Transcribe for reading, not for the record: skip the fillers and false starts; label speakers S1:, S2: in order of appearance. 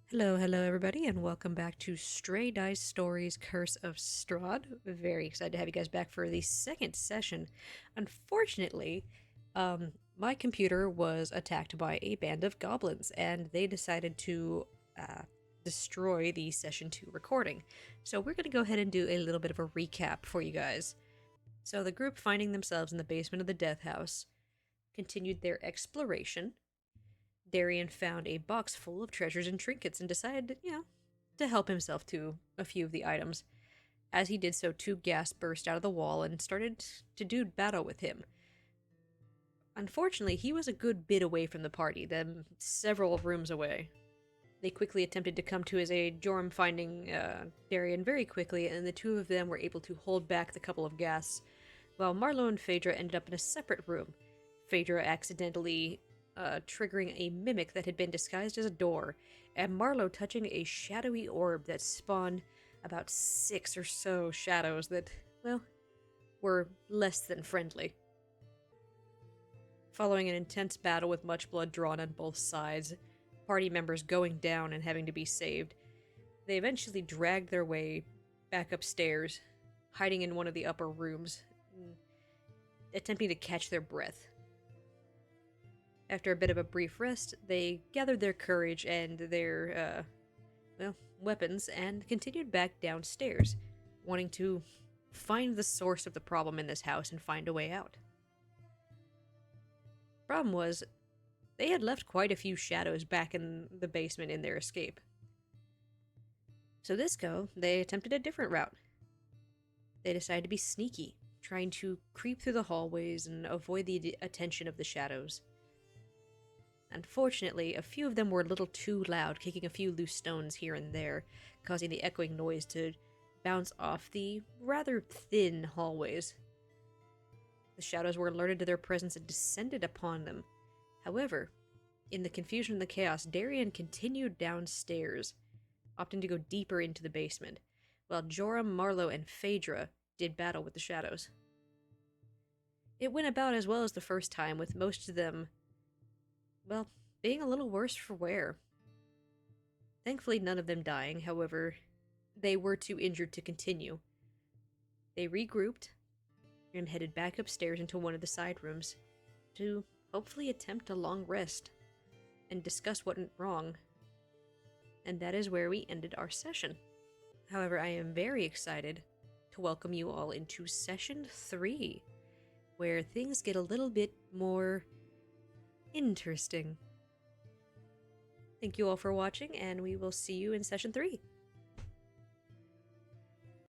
S1: Hello everybody, and welcome back to Stray Dice Stories Curse of Strahd. Very excited to have you guys back for the second session. Unfortunately, my computer was attacked by a band of goblins, and they decided to uh, destroy the session 2 recording. So we're going to go ahead and do a little bit of a recap for you guys. So the group, finding themselves in the basement of the death house, continued their exploration. Darian found a box full of treasures and trinkets and decided, to help himself to a few of the items. As he did so, two ghasts burst out of the wall and started to do battle with him. Unfortunately, he was a good bit away from the party, them several rooms away. They quickly attempted to come to his aid, Joram finding Darian very quickly, and the two of them were able to hold back the couple of ghasts, while Marlowe and Phaedra ended up in a separate room. Phaedra accidentally triggering a mimic that had been disguised as a door, and Marlowe touching a shadowy orb that spawned about 6 or so shadows that, well, were less than friendly. Following an intense battle with much blood drawn on both sides, party members going down and having to be saved, they eventually dragged their way back upstairs, hiding in one of the upper rooms, attempting to catch their breath. After a bit of a brief rest, they gathered their courage and their, weapons and continued back downstairs, wanting to find the source of the problem in this house and find a way out. Problem was, they had left quite a few shadows back in the basement in their escape. So this go, they attempted a different route. They decided to be sneaky, trying to creep through the hallways and avoid the attention of the shadows. Unfortunately, a few of them were a little too loud, kicking a few loose stones here and there, causing the echoing noise to bounce off the rather thin hallways. The shadows were alerted to their presence and descended upon them. However, in the confusion and the chaos, Darian continued downstairs, opting to go deeper into the basement, while Joram, Marlowe, and Phaedra did battle with the shadows. It went about as well as the first time, with most of them, well, being a little worse for wear. Thankfully, none of them dying, however, they were too injured to continue. They regrouped and headed back upstairs into one of the side rooms to hopefully attempt a long rest and discuss what went wrong. And that is where we ended our session. However, I am very excited to welcome you all into session 3, where things get a little bit more interesting. Thank you all for watching, and we will see you in session 3.